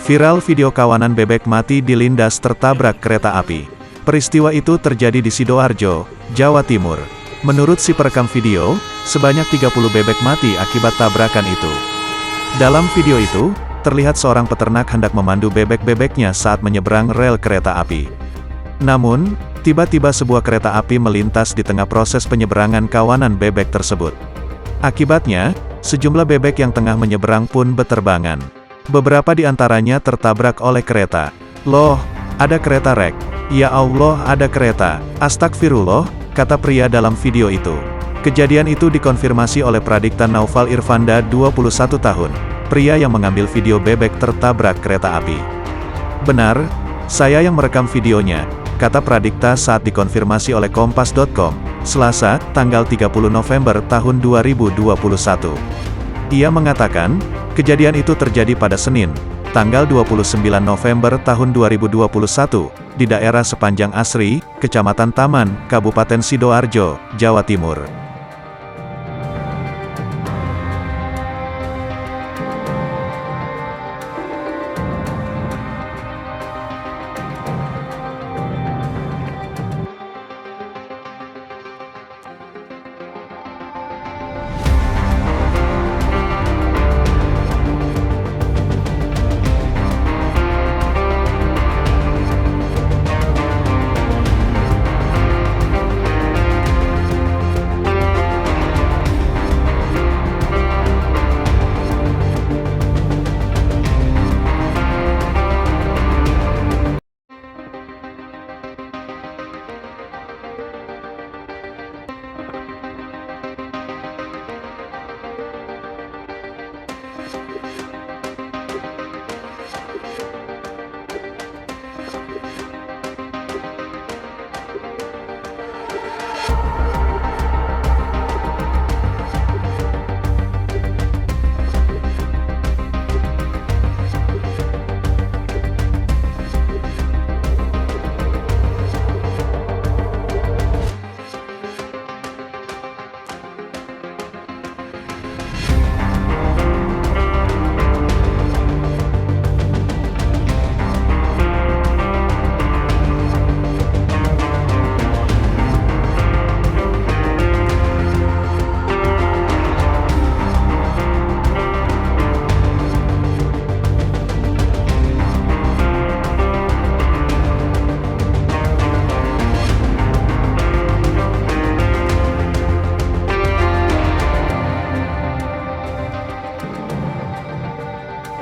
Viral video kawanan bebek mati dilindas tertabrak kereta api. Peristiwa itu terjadi di Sidoarjo, Jawa Timur. Menurut si perekam video, sebanyak 30 bebek mati akibat tabrakan itu. Dalam video itu, terlihat seorang peternak hendak memandu bebek-bebeknya saat menyeberang rel kereta api. Namun, tiba-tiba sebuah kereta api melintas di tengah proses penyeberangan kawanan bebek tersebut. Akibatnya, sejumlah bebek yang tengah menyeberang pun beterbangan. Beberapa di antaranya tertabrak oleh kereta. "Loh, ada kereta rek. Ya Allah, ada kereta. Astagfirullah," kata pria dalam video itu. Kejadian itu dikonfirmasi oleh Pradikta Naufal Irfanda, 21 tahun, pria yang mengambil video bebek tertabrak kereta api. "Benar, saya yang merekam videonya," kata Pradikta saat dikonfirmasi oleh Kompas.com, Selasa, tanggal 30 November tahun 2021. Ia mengatakan, kejadian itu terjadi pada Senin, tanggal 29 November tahun 2021, di daerah Sepanjang Asri, Kecamatan Taman, Kabupaten Sidoarjo, Jawa Timur.